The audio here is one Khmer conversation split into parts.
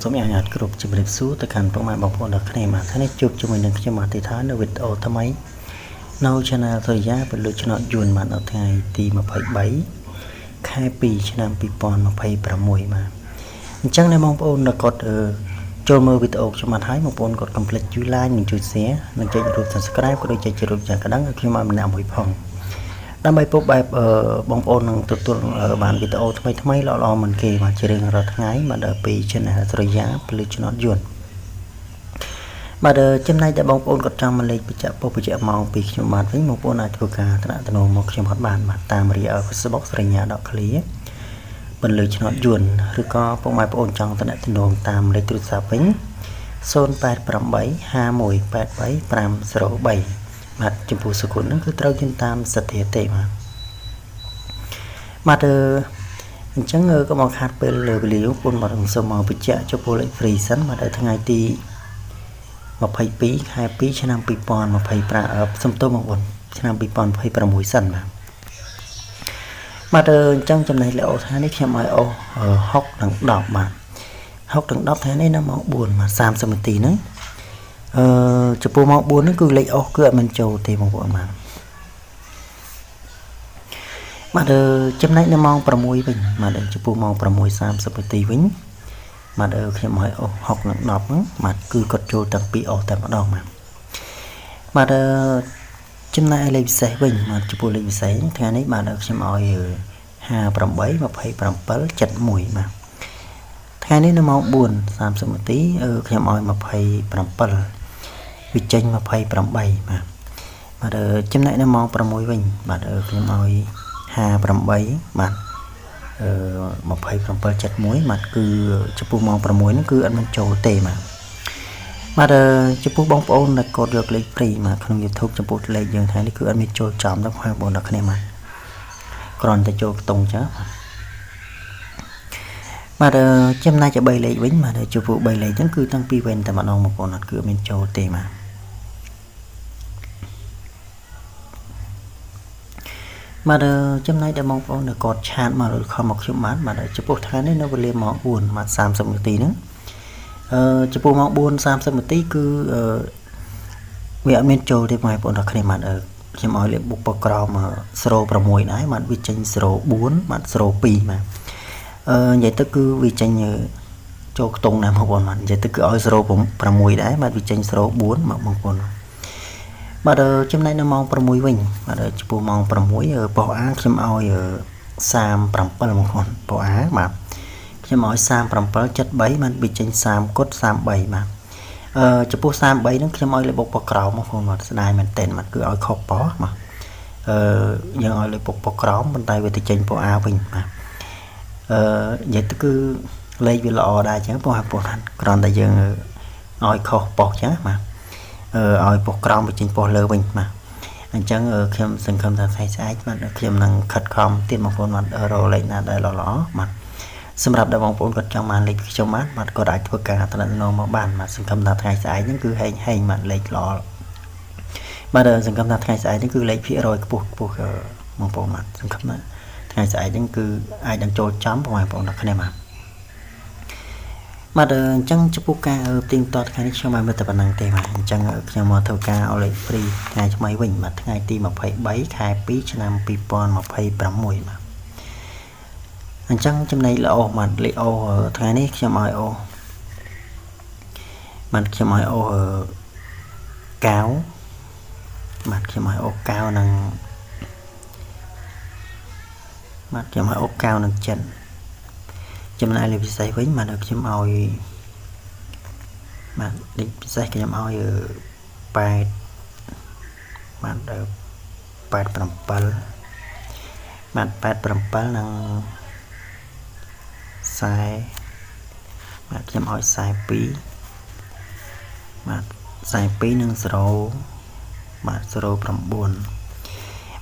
សូមអនុញ្ញាតគ្រប់ជម្រាបសួរទៅកាន់ពុកម៉ែបងប្អូនទាំងគ្នាមកថ្ងៃនេះជួបជាមួយនឹងខ្ញុំមកទីឋាននៅវីដេអូថ្មីនៅ Channel សូរិយាពលុឆ្នោតយួនមកនៅថ្ងៃទី23ខែ2ឆ្នាំ2026មកអញ្ចឹងអ្នកបងប្អូនដែលគាត់ចូលមើលវីដេអូខ្ញុំមកហើយបងប្អូនគាត់ complete ជួយ like និងជួយ share និងចុចរូប subscribe ក៏ដូចជាចុចរូបយ៉ាងកណ្ដឹងឲ្យខ្ញុំឲ្យម្នាក់មួយផងដើម្បីពុកបែបបងប្អូននឹងទទួលបានវីដេអូថ្មីល្អៗមិនគេមកជារៀងរាល់ថ្ងៃមកដល់ពី Channel សូរិយាពលុឆ្នោតយួនបាទចំណែកតែបងប្អូនគាត់ចង់មកលេខបញ្ជាក់បច្ចៈម៉ោងពីខ្ញុំបាទវិញបងប្អូនអាចធ្វើការតំណែងមកខ្ញុំហត់បានបាទតាមរយៈ Facebook សូរិយាដកឃ្លីពលុឆ្នោតយួនឬក៏ពុកម៉ែបងប្អូនចង់តំណែងតាមលេខទូរស័ព្ទវិញ0888183503បាទចំពោះសកលហ្នឹងគឺត្រូវជិនតាមសទ្ធាទេបាទអញ្ចឹងក៏មកខាត់ពេលលើវេលាពុនមកសូមមកបញ្ជាក់ចំពោះលេខ free សិនបាទដល់ថ្ងៃទី22ខែ2ឆ្នាំ2025សំទោសបងប្អូនឆ្នាំ2026សិនបាទអញ្ចឹងចំណេះលេខអូថានេះខ្ញុំឲ្យអូ6និង10បាទ6និង10ថ្ងៃនេះនៅម៉ោង4បាទ30នាទីហ្នឹងចំពោះម៉ោង4ហ្នឹងគឺលេខអូសគឺអត់មានចូលទេបងប្អូនបាទចំណែកនៅម៉ោង6វិញបាទចំពោះម៉ោង6:30នាទីវិញបាទខ្ញុំឲ្យអូស6និង10ហ្នឹងបាទគឺគាត់ចូលទាំងពីរអូសតែម្ដងបាទចំណែកលេខពិសេសវិញបាទចំពោះលេខពិសេសថ្ងៃនេះបាទខ្ញុំឲ្យ58 27 71បាទថ្ងៃនេះនៅម៉ោង4:30នាទីខ្ញុំឲ្យ27វាចេញ28បាទចំណែកនៅម៉ោង6វិញបាទខ្ញុំឲ្យ58បាទ2771បាទគឺចំពោះម៉ោង6ហ្នឹងគឺអត់មានចូលទេបាទចំពោះបងប្អូនដែលកត់យកលេខ free មកក្នុង YouTube ចំពោះលេខយើងថ្ងៃនេះគឺអត់មានចូលចំដល់បងប្អូនដល់គ្នាមកគ្រាន់តែចូលខ្ទង់ចាបាទចំណែកជា3លេខវិញបាទចំពោះ3លេខហ្នឹងគឺតាំងពីវេនតែម្ដងបងប្អូនអត់គឺអត់មានចូលទេបាទចំណែកតែបងប្អូនដែលគាត់ឆាតមកឬខមមកខ្ញុំបាទចំពោះថ្ងៃនេះនៅវេលាម៉ោង4:30នាទីហ្នឹងចំពោះម៉ោង4:30នាទីគឺវាអត់មានចូលទេបងប្អូនដល់គ្នាបាទខ្ញុំឲ្យលេខបុកបក្រម06ដែរបាទវាចេញ04បាទ02បាទនិយាយទៅគឺវាចេញចូលខ្ទង់ណាបងប្អូនបាទនិយាយទៅគឺឲ្យ06ដែរបាទវាចេញ04មកបងប្អូនបាទចំណែកនៅម៉ោង6វិញបាទចំពោះម៉ោង6ប៉ុសអាខ្ញុំឲ្យ37បងប្អូនប៉ុសអាបាទខ្ញុំឲ្យ3773បាទវាចេញ30គុត33បាទចំពោះ33ហ្នឹងខ្ញុំឲ្យលេខបុកប៉ុសក្រោមបងប្អូនបាទស្ដាយមែនតើបាទគឺឲ្យខុសប៉ុសបាទយើងឲ្យលេខបុកប៉ុសក្រោមប៉ុន្តែវាទៅចេញប៉ុសអាវិញបាទនិយាយទៅគឺលេខវាល្អដែរអញ្ចឹងបងប្អូនគ្រាន់តែយើងឲ្យខុសប៉ុសចឹងបាទឲ្យប៉ុសក្រោមវាចេញប៉ុសលើវិញបាទអញ្ចឹងខ្ញុំសង្ឃឹមថាថ្ងៃស្អែកបាទខ្ញុំនឹងខិតខំទៀតបងប្អូនបាទរកលេខណាដែលល្អបាទសម្រាប់ដល់បងប្អូនគាត់ចង់បានលេខខ្ញុំបាទគាត់អាចធ្វើការតំណែងមកបានបាទសង្ឃឹមថាថ្ងៃស្អែកហ្នឹងគឺហែងបាទលេខល្អបាទសង្ឃឹមថាថ្ងៃស្អែកហ្នឹងគឺលេខភាគរយខ្ពស់បងប្អូនបាទសង្ឃឹមថាថ្ងៃស្អែកហ្នឹងគឺអាចនឹងចូលចំបងប្អូនដល់គ្នាបាទអញ្ចឹងចំពោះការទៀងទាត់ថ្ងៃនេះខ្ញុំបានមើលតែប៉ុណ្ណឹងទេបាទអញ្ចឹងខ្ញុំមកធ្វើការឲ្យលេខ free ថ្ងៃថ្មីវិញបាទថ្ងៃទី23ខែ2ឆ្នាំ2026បាទអញ្ចឹងចំណែកល្អបាទលេខអូថ្ងៃនេះខ្ញុំឲ្យអូបាទខ្ញុំឲ្យអូកៅបាទខ្ញុំឲ្យអូកៅនឹងបាទខ្ញុំឲ្យអូកៅនឹងចិនចំណែកលេខពិសេសវិញបាទខ្ញុំឲ្យបាទលេខពិសេសខ្ញុំឲ្យ8បាទ87បាទ87និង40បាទខ្ញុំឲ្យ42បាទ42និង0បាទ09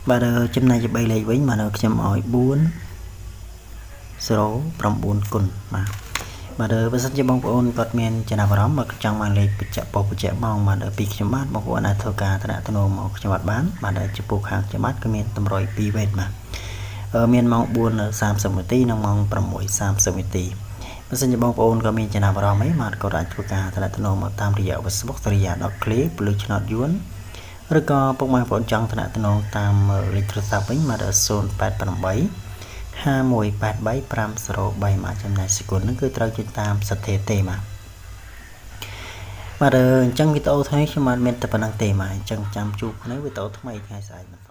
បាទចំណែកជា3លេខវិញបាទខ្ញុំឲ្យ4 09គុណបាទបើសិនជាបងប្អូនគាត់មានចំណាប់អារម្មណ៍មកចង់បានលេខបច្ចៈប៉ុសបច្ចៈម៉ោងបាទពីខ្ញុំបាទបងប្អូនអាចធ្វើការតំណែងមកខ្ញុំបានបាទចំពោះខាងខ្ញុំបាទគឺមានតម្រុយ2វេតបាទមានម៉ោង4:30នាទីនិងម៉ោង6:30នាទី បើសិនជាបងប្អូនក៏មានចំណាប់អារម្មណ៍អីក៏អាចធ្វើការតំណតំណងមកតាមរយៈ Facebook តរិយា .clip ឬឆ្នោតយួនឬក៏ពុកម៉ែបងប្អូនចង់តំណតំណងតាមលេខទូរស័ព្ទវិញមកដល់088 5183 503មកចំណាយសេគុណហ្នឹងគឺត្រូវជិះតាមសទ្ធាទេមកបាទអញ្ចឹងវីដេអូថ្ងៃខ្ញុំបានមានតែប៉ុណ្្នឹងទេមកអញ្ចឹងចាំជួបគ្នាវីដេអូថ្មីថ្ងៃស្អែកបន្ត